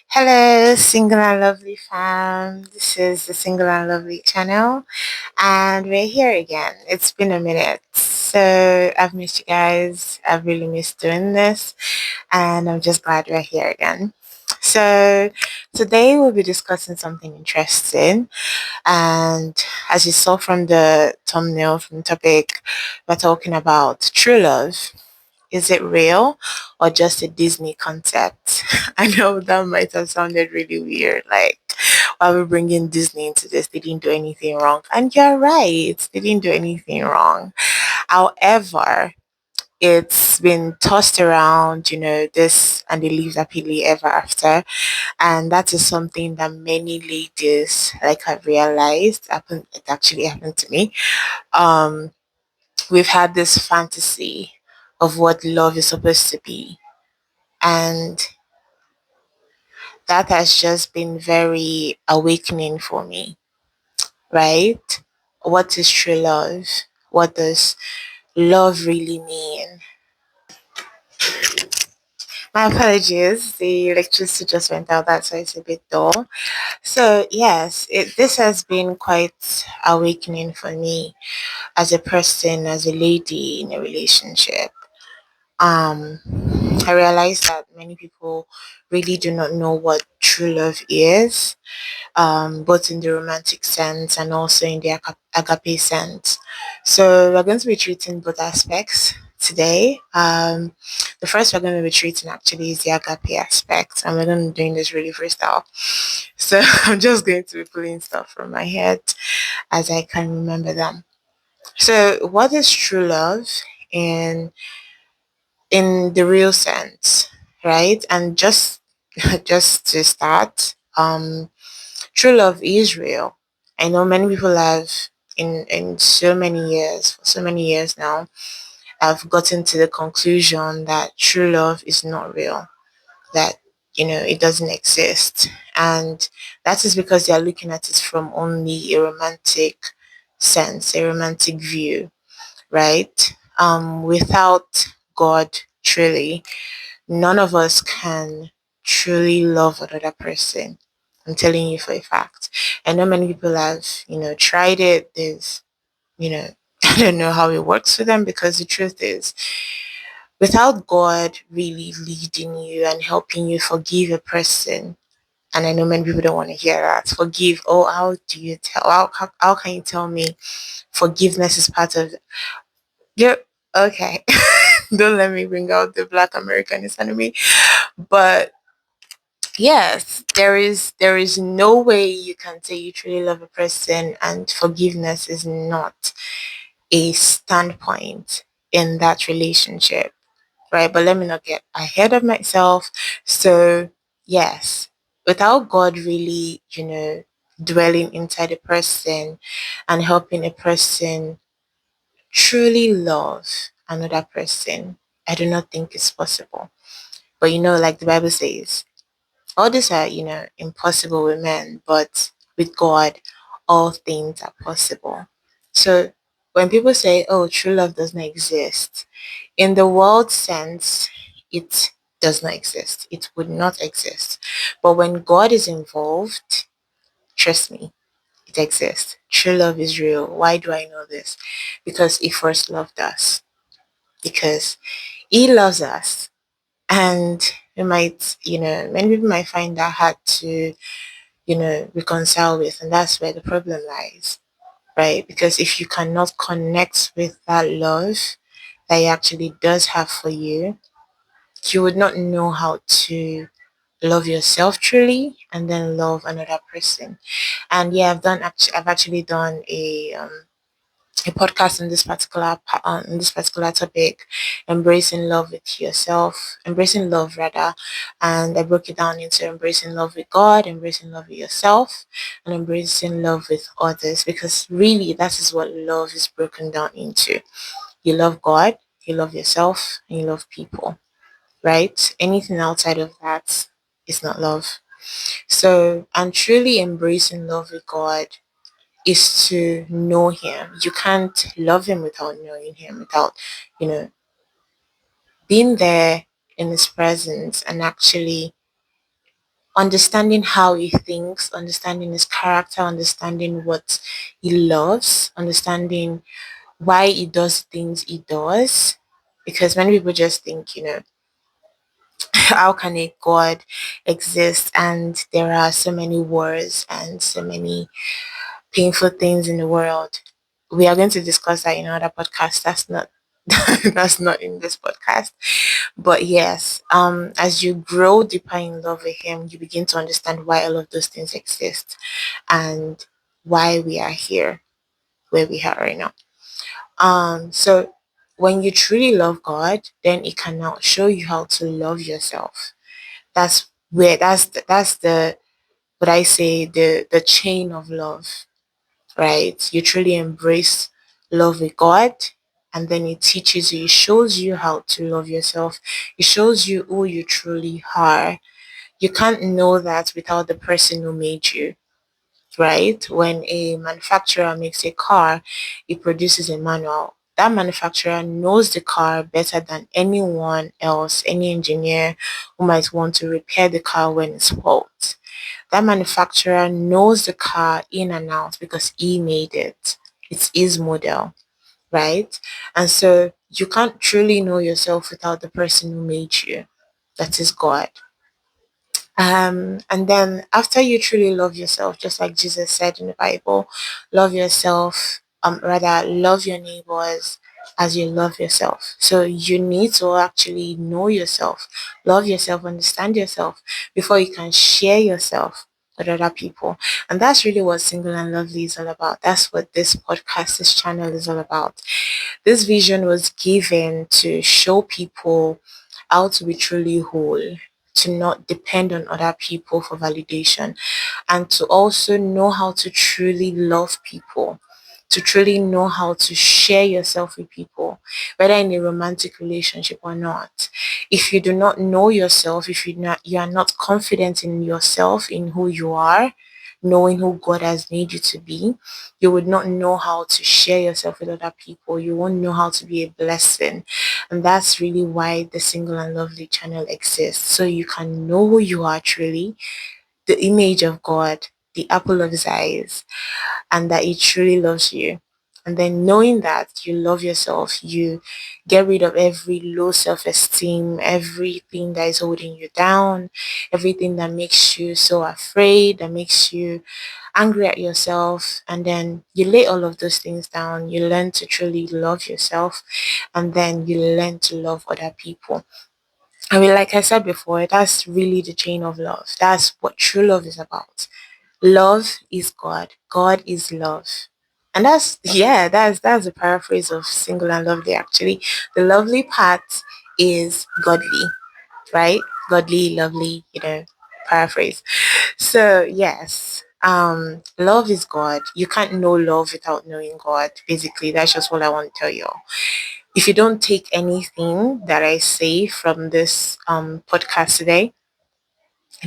Hello, Single and Lovely fam. This is the Single and Lovely channel, and we're here again. It's been a minute, so I've missed you guys. I've really missed doing this, and I'm just glad we're here again. So, today we'll be discussing something interesting, and as you saw from the thumbnail from the topic, we're talking about true love. Is it real or just a Disney concept? I know that might have sounded really weird. Like, why are we bringing Disney into this? They didn't do anything wrong. And you're right, they didn't do anything wrong. However, it's been tossed around, this and they live happily ever after. And that is something that many ladies, like, have realized happened. It actually happened to me. Um, we've had this fantasy of what love is supposed to be, and that has just been very awakening for me, right? What is true love? What does love really mean? My apologies, the electricity just went out, that's why it's a bit dull. So, yes, this has been quite awakening for me as a person, as a lady in a relationship. Um, I realized that many people really do not know what true love is, both in the romantic sense and also in the agape sense. So we're going to be treating both aspects today. The first we're going to be treating actually is the agape aspect, and we're going to be doing this really freestyle. So I'm just going to be pulling stuff from my head as I can remember them. So what is true love in the real sense, right? And just just to start, true love is real. I know many people have in so many years, for so many years now, have gotten to the conclusion that true love is not real, that it doesn't exist. And that is because they are looking at it from only a romantic sense, a romantic view, right? Without God, truly, none of us can truly love another person. I'm telling you for a fact. I know many people have, tried it. There's, I don't know how it works for them, because the truth is, without God really leading you and helping you forgive a person, and I know many people don't want to hear that. Forgive. Oh, how do you tell? How can you tell me forgiveness is part of? Yeah. Okay. Don't let me bring out the Black Americanist enemy. But yes, there is no way you can say you truly love a person and forgiveness is not a standpoint in that relationship, right? But let me not get ahead of myself. So yes, without God really, dwelling inside a person and helping a person truly love another person, I do not think it's possible. But like the Bible says, all these are, impossible with men, but with God, all things are possible. So when people say, oh, true love does not exist, in the world sense, it does not exist. It would not exist. But when God is involved, trust me, it exists. True love is real. Why do I know this? Because He first loved us. Because He loves us. And we might, many people might find that hard to reconcile with. And that's where the problem lies, right? Because if you cannot connect with that love that he actually does have for you, you would not know how to love yourself truly and then love another person. And yeah, I've actually done a podcast on this on this particular topic, embracing love with yourself, embracing love rather, and I broke it down into embracing love with God, embracing love with yourself, and embracing love with others. Because really, that is what love is broken down into. You love God, you love yourself, and you love people. Right? Anything outside of that is not love. So, and truly embracing love with God is to know him. You can't love him without knowing him, without, you know, being there in his presence and actually understanding how he thinks, understanding his character, understanding what he loves, understanding why he does things he does. Because many people just think, how can a God exist and there are so many wars and so many painful things in the world? We are going to discuss that in another podcast. That's not that's not in this podcast. But yes, as you grow deeper in love with him, you begin to understand why all of those things exist and why we are here where we are right now. So when you truly love God, then it can now show you how to love yourself. That's the what I say, the chain of love, right? You truly embrace love with God, and then it teaches you, it shows you how to love yourself. It shows you who you truly are. You can't know that without the person who made you, right? When a manufacturer makes a car, it produces a manual. That manufacturer knows the car better than anyone else, any engineer who might want to repair the car when it's fault. That manufacturer knows the car in and out because he made it. It's his model, right? And so you can't truly know yourself without the person who made you. That is God. And then after you truly love yourself, just like Jesus said in the Bible, love yourself, rather love your neighbors as you love yourself. So you need to actually know yourself, love yourself, understand yourself before you can share yourself with other people. And that's really what Single and Lovely is all about. That's what this podcast, this channel is all about. This vision was given to show people how to be truly whole, to not depend on other people for validation, and to also know how to truly love people, to truly know how to share yourself with people, whether in a romantic relationship or not. If you do not know yourself, if you are not confident in yourself, in who you are, knowing who God has made you to be, you would not know how to share yourself with other people. You won't know how to be a blessing. And that's really why the Single and Lovely channel exists. So you can know who you are truly, the image of God, the apple of his eyes, and that he truly loves you. And then knowing that you love yourself, you get rid of every low self esteem, everything that is holding you down, everything that makes you so afraid, that makes you angry at yourself. And then you lay all of those things down. You learn to truly love yourself, and then you learn to love other people. I mean, like I said before, that's really the chain of love. That's what true love is about. Love is God. God is love. And that's a paraphrase of Single and Lovely actually. The lovely part is godly, right? Godly, lovely, paraphrase. So yes, love is God. You can't know love without knowing God. Basically, that's just what I want to tell you. If you don't take anything that I say from this podcast today,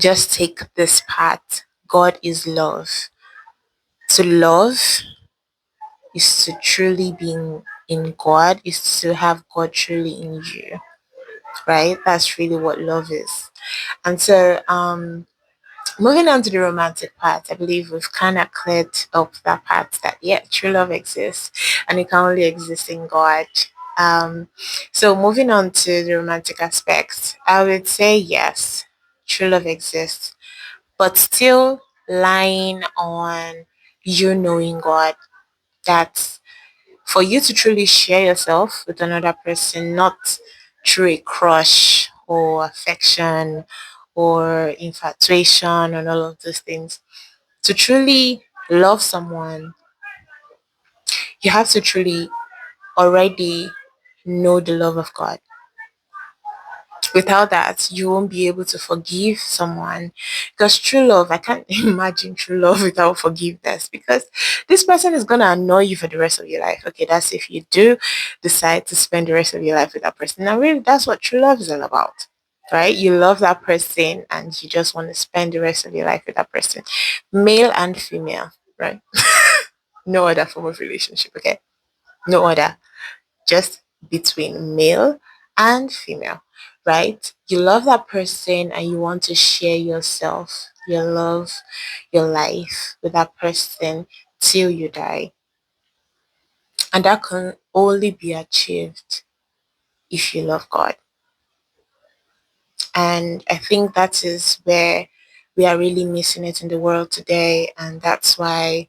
just take this part. God is love. To love is to truly be in God, is to have God truly in you, right? That's really what love is. And so, moving on to the romantic part, I believe we've kind of cleared up that part that, yeah, true love exists and it can only exist in God. Um, so, moving on to the romantic aspects, I would say yes, true love exists, but still lying on you knowing God. That's for you to truly share yourself with another person, not through a crush or affection or infatuation and all of those things. To truly love someone, you have to truly already know the love of God. Without that, you won't be able to forgive someone, because true love, I can't imagine true love without forgiveness, because this person is going to annoy you for the rest of your life. Okay, that's if you do decide to spend the rest of your life with that person. Now, really, that's what true love is all about, right? You love that person and you just want to spend the rest of your life with that person, male and female, right? No other form of relationship, okay? No other, just between male and female, right? You love that person and you want to share yourself, your love, your life with that person till you die. And that can only be achieved if you love God. And I think that is where we are really missing it in the world today. And that's why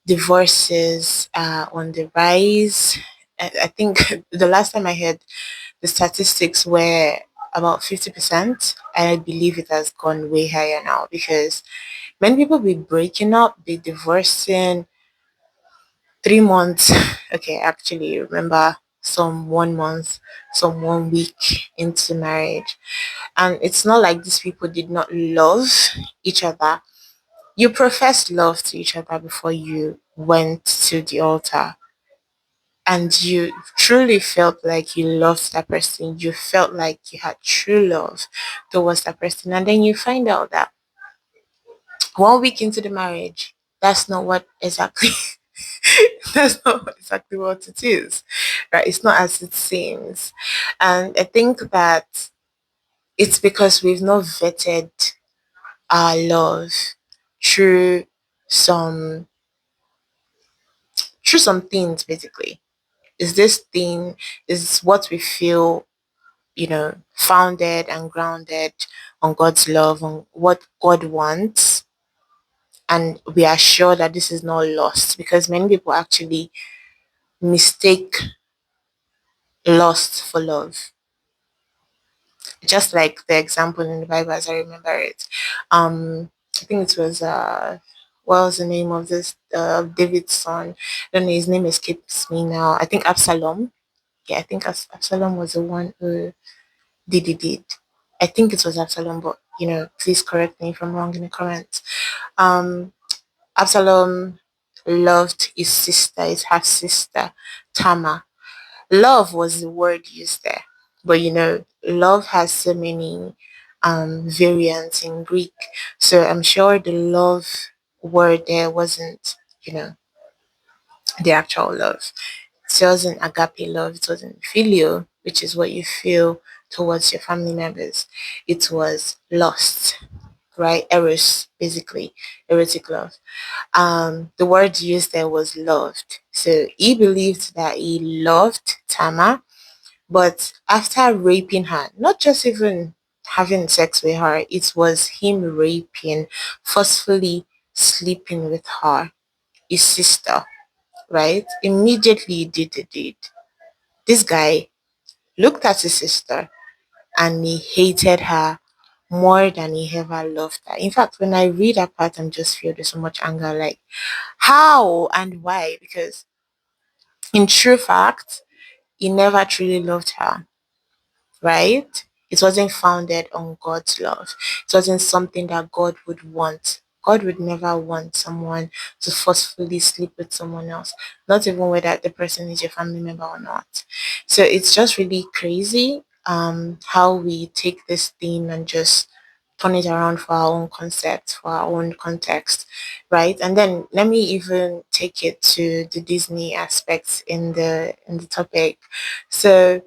divorces are on the rise. I think the last time I heard the statistics were about 50%. I believe it has gone way higher now because many people be breaking up, be divorcing 3 months. Okay, actually, remember some 1 month, some 1 week into marriage. And it's not like these people did not love each other. You professed love to each other before you went to the altar, and you truly felt like you loved that person. You felt like you had true love towards that person. And then you find out that 1 week into the marriage, that's not what exactly that's not exactly what it is. Right? It's not as it seems. And I think that it's because we've not vetted our love through some some things basically. Is this thing is what we feel, founded and grounded on God's love, on what God wants, and we are sure that this is not lost because many people actually mistake lust for love. Just like the example in the Bible as I remember it. I think it was what was the name of this David's son? I don't know, his name escapes me now. I think Absalom. Yeah, I think Absalom was the one who did. I think it was Absalom, but please correct me if I'm wrong in the comments. Um, Absalom loved his sister, his half sister, Tamar. Love was the word used there, but love has so many variants in Greek. So I'm sure the love word there wasn't, the actual love. It wasn't agape love, it wasn't filial, which is what you feel towards your family members. It was lust, right? Eros, basically, erotic love. The word used there was loved. So he believed that he loved Tamar, but after raping her, not just even having sex with her, it was him raping, forcefully sleeping with her, his sister, right? Immediately he did the deed. This guy looked at his sister and he hated her more than he ever loved her. In fact, when I read that part, I'm just filled with so much anger. Like, how and why? Because in true fact, he never truly loved her, right? It wasn't founded on God's love. It wasn't something that God would want. God would never want someone to forcefully sleep with someone else, not even whether the person is your family member or not. So it's just really crazy how we take this thing and just turn it around for our own concept, for our own context, right? And then let me even take it to the Disney aspects in the topic. So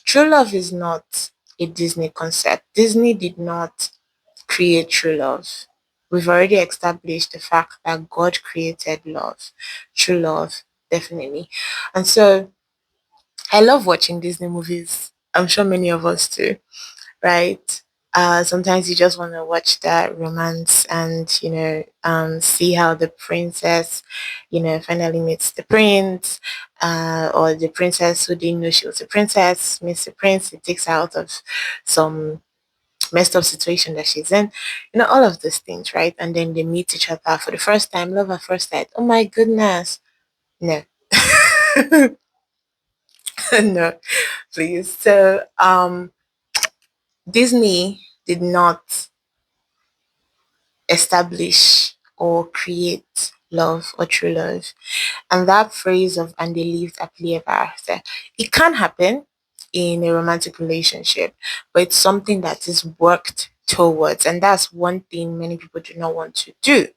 true love is not a Disney concept. Disney did not create true love. We've already established the fact that God created love, true love, definitely. And so I love watching Disney movies. I'm sure many of us do, right? Sometimes you just want to watch that romance and see how the princess finally meets the prince, or the princess who didn't know she was a princess meets the prince. It takes her out of some messed up situation that she's in, all of those things, right? And then they meet each other for the first time, love at first sight. Oh my goodness. No. No, please. So Disney did not establish or create love or true love. And that phrase of and they lived happily ever after, it can happen in a romantic relationship, but it's something that is worked towards. And that's one thing many people do not want to do.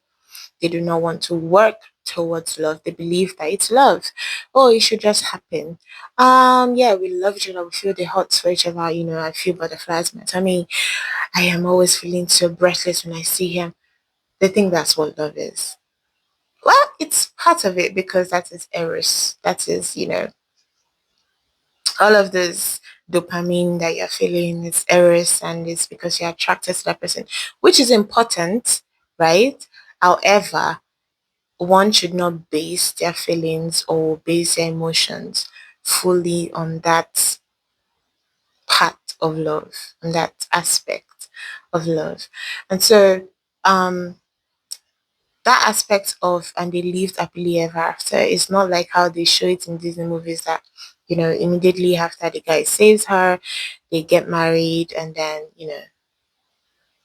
They do not want to work towards love. They believe that it's love. Oh, it should just happen. Yeah, we love each other. We feel the hearts for each other. I feel butterflies in my tummy. I am always feeling so breathless when I see him. They think that's what love is. Well, it's part of it because that is eros. That is, all of this dopamine that you're feeling is eros, and it's because you're attracted to that person, which is important, right? However, one should not base their feelings or base their emotions fully on that part of love, on that aspect of love. And so, um, that aspect of and they lived happily ever after is not like how they show it in Disney movies that, immediately after the guy saves her, they get married and then,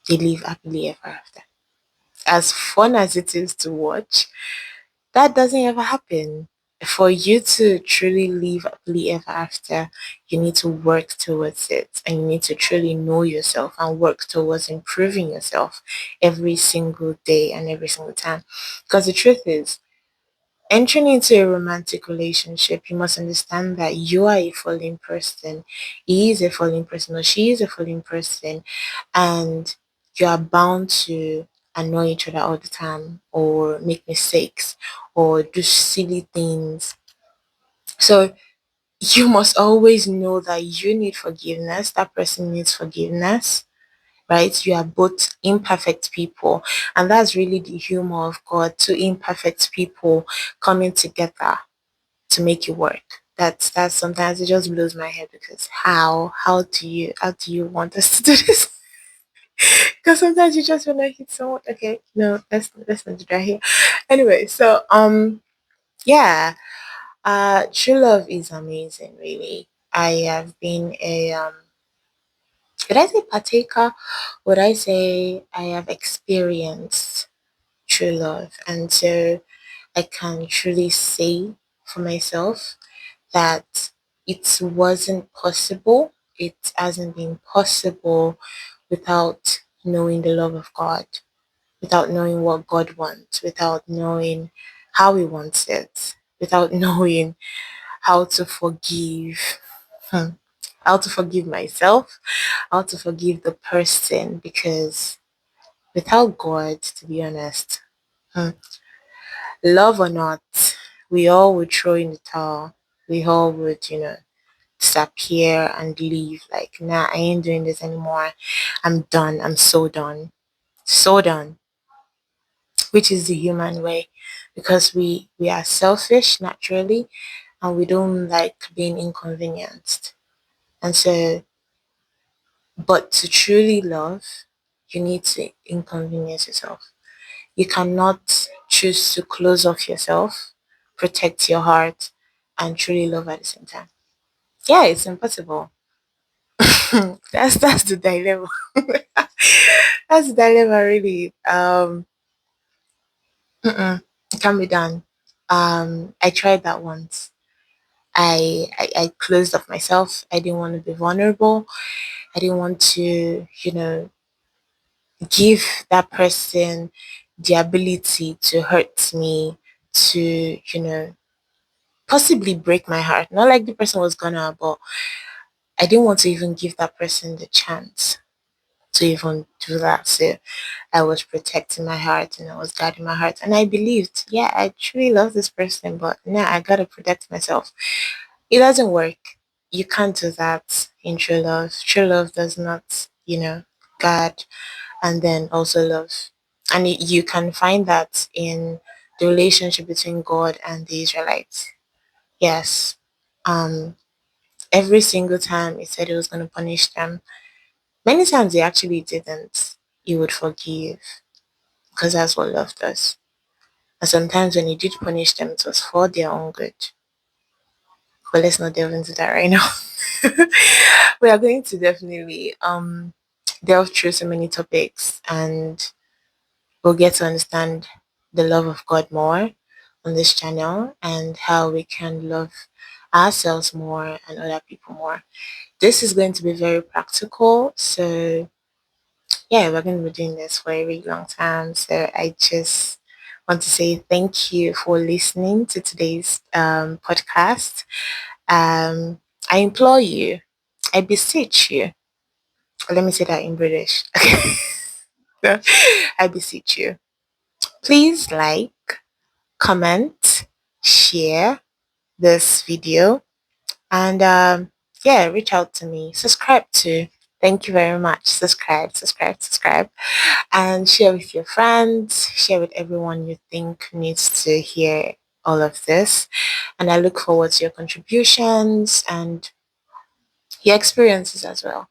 they live happily ever after. As fun as it is to watch, that doesn't ever happen. For you to truly live happily ever after, you need to work towards it and you need to truly know yourself and work towards improving yourself every single day and every single time. Because the truth is, entering into a romantic relationship, you must understand that you are a fallen person, he is a fallen person, or she is a fallen person, and you are bound to annoy each other all the time, or make mistakes, or do silly things. So you must always know that you need forgiveness, that person needs forgiveness, right? You are both imperfect people. And that's really the humor of God, two imperfect people coming together to make it work. That's sometimes it just blows my head because how do you want us to do this? Because sometimes you just wanna hit someone. Okay, no, let's not do that here. Anyway, so yeah, true love is amazing, really. I have been a would I say partaker? Would I say I have experienced true love? And so I can truly say for myself that it wasn't possible. It hasn't been possible without knowing the love of God, without knowing what God wants, without knowing how He wants it, without knowing how to forgive, hmm, how to forgive myself, how to forgive the person, because without God, to be honest, hmm, love or not, we all would throw in the towel. We all would, disappear and leave. Like, nah, I ain't doing this anymore. I'm done. I'm so done. So done. Which is the human way. Because we are selfish naturally and we don't like being inconvenienced. And so, but to truly love, you need to inconvenience yourself. You cannot choose to close off yourself, protect your heart, and truly love at the same time. Yeah, it's impossible. That's the dilemma. That's the dilemma, really. It can be done. I tried that once. I closed off myself. I didn't want to be vulnerable. I didn't want to, give that person the ability to hurt me, to, possibly break my heart. Not like the person was gonna, but I didn't want to even give that person the chance to even do that. So I was protecting my heart and I was guarding my heart. And I believed, yeah, I truly love this person, but now I gotta protect myself. It doesn't work. You can't do that in true love. True love does not, guard and then also love. And you can find that in the relationship between God and the Israelites. Yes. Um, every single time it said it was going to punish them, many times it actually didn't. He would forgive because that's what love does. And sometimes when he did punish them, it was for their own good. But let's not delve into that right now. We are going to definitely delve through so many topics and we'll get to understand the love of God more on this channel and how we can love ourselves more and other people more. This is going to be very practical. So yeah, we're going to be doing this for a really long time. So I just want to say thank you for listening to today's podcast. Um, I implore you, I beseech you. Let me say that in British. Okay. I beseech you. Please like, comment, share this video, and yeah, reach out to me. Subscribe too. Thank you very much. Subscribe, subscribe, subscribe, and share with your friends. Share with everyone you think needs to hear all of this. And I look forward to your contributions and your experiences as well.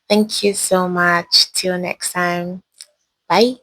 Thank you so much. Till next time. Bye.